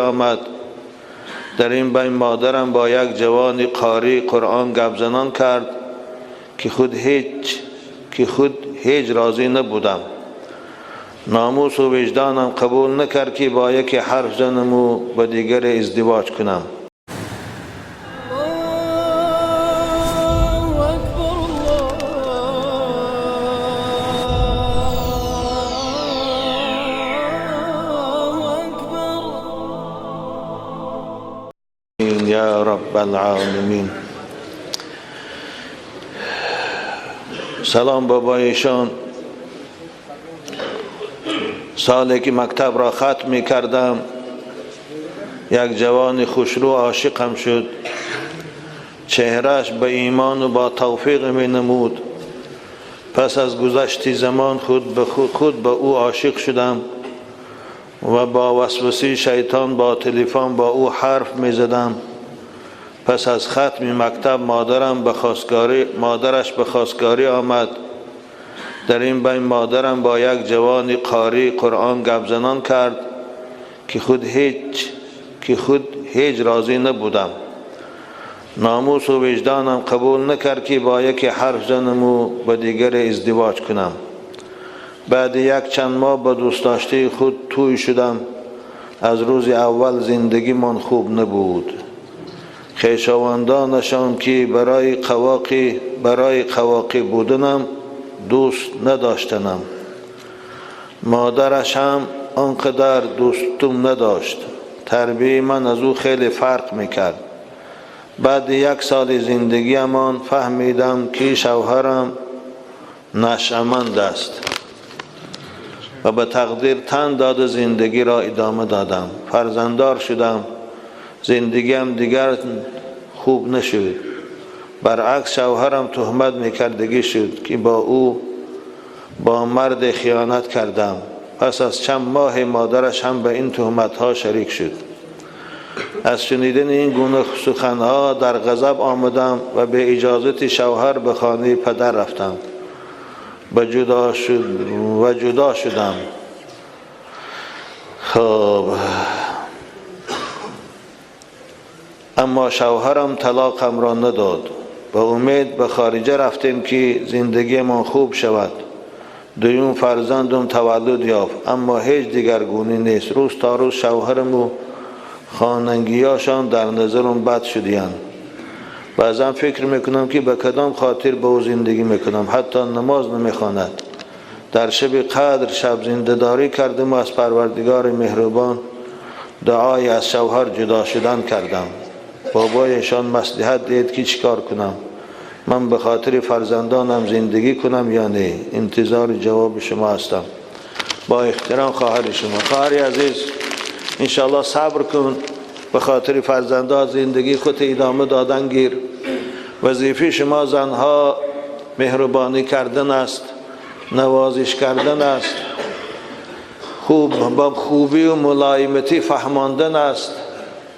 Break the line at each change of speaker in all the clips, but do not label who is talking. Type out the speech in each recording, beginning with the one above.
آمد. در این بین مادرم با یک جوان قاری قرآن گپ زنان کرد که خود هیچ راضی نبودم. ناموس و وجدانم قبول نکرد که با یکی حرف زنم و با دیگر ازدواج کنم. یا رب العالمین. سلام بابایشان. سالی که مکتب را ختم می کردم یک جوان خوشرو عاشقم شد. چهرهش به ایمان و با توفیق می نمود. پس از گذشت زمان خود به او عاشق شدم و با وسوسه شیطان با تلفن با او حرف می زدم. پس از ختم مکتب مادرش به خواستگاری آمد. در این بین مادرم با یک جوان قاری قرآن گپ زنان کرد که خود هیچ راضی نبودم. ناموس و وجدانم قبول نکرد که با یکی حرف زنم و با دیگر ازدواج کنم. بعد یک چند ماه با دوست داشته خود توی شدم. از روز اول زندگی من خوب نبود. خویشاوندانشان که برای قواقی بودنم دوست نداشتنم. مادرش هم آنقدر دوستم نداشت. تربیه من از او خیلی فرق میکرد. بعد یک سال زندگیمان فهمیدم که شوهرم نشأمند است و به تقدیر تن داده زندگی را ادامه دادم. فرزنددار شدم. زندگیم دیگر خوب نشد. برعکس شوهرم تهمت میکردگی شد که با مرد خیانت کردم. پس از چند ماه مادرش هم به این تهمت ها شریک شد. از شنیدن این گونه سخنها در غضب آمدم و به اجازت شوهر به خانه پدر رفتم و جدا شدم. خب اما شوهرم طلاقم را نداد. با امید به خارجه رفتیم که زندگی من خوب شود. دویم فرزندم تولد یافت، اما هیچ دیگرگونی نیست. روز تا روز شوهرم و خانگیاشان در نظرم بد شدیان. بعضا فکر میکنم که به کدام خاطر با او زندگی میکنم. حتی نماز نمیخواند. در شب قدر شب زنده‌داری کردم و از پروردگار مهربان دعای از شوهر جدا شدن کردم. بابایشان مصلحت دید که چیکار کنم. من به خاطر فرزندانم زندگی کنم یا نه؟ انتظار جواب شما هستم. با احترام خواهر شما. خواهر عزیز انشاءالله صبر کن. به خاطر فرزندان زندگی خود ادامه دادن گیر. وظیفه شما زنها مهربانی کردن است، نوازش کردن است، با خوبی و ملایمتی فهماندن است.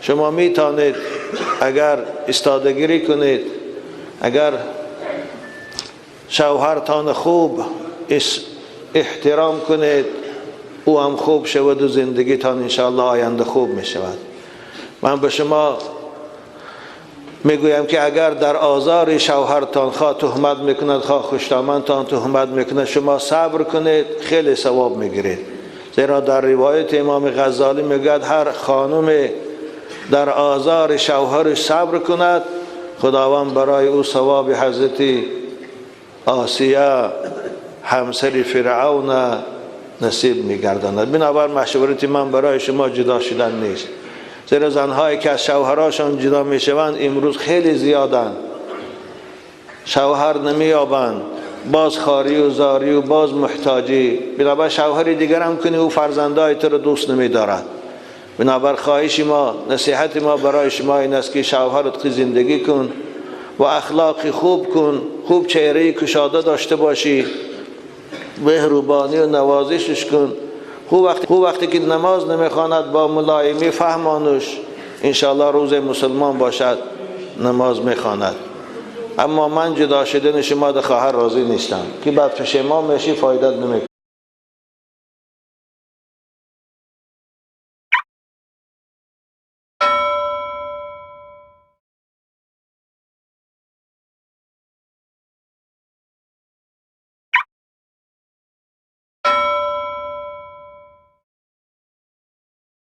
شما میتونید اگر استادگیری کنید، اگر شوهرتان خوب احترام کنید، او هم خوب شود و زندگیتان انشاءالله آینده خوب می شود. من به شما میگویم که اگر در آزار شوهرتان خواه تهمت میکند خواه خوشامدتان تهمت میکند، شما صبر کنید، خیلی ثواب میگیرید. زیرا در روایت امام غزالی میگوید هر خانم در آزار شوهرش صبر کند، خداوند برای او ثواب حضرت آسیه همسر فرعون نصیب میگرداند. بنابراین مشورت من برای شما جدا شدن نیست. زیرا زنهایی که از شوهراشان جدا میشوند امروز خیلی زیادند. شوهر نمییابند، باز خاری و زاری و باز محتاجی. بنابراین شوهری دیگر هم کنی او فرزندای تو را دوست نمیدارد. بنابراین خواهش ما، نصیحت ما برای شما این است که شوهرت که زندگی کن و اخلاقی خوب کن، خوب چهره کشاده داشته باشی، مهربانی و نوازشش کن. خوب وقتی که نماز نمیخواند با ملایمی فهمانش، انشاءالله روز مسلمان باشد نماز میخواند. اما من جدا شدن شما در خواهر راضی نیستم که بعد پشیمان میشی فایدت نمیکنه.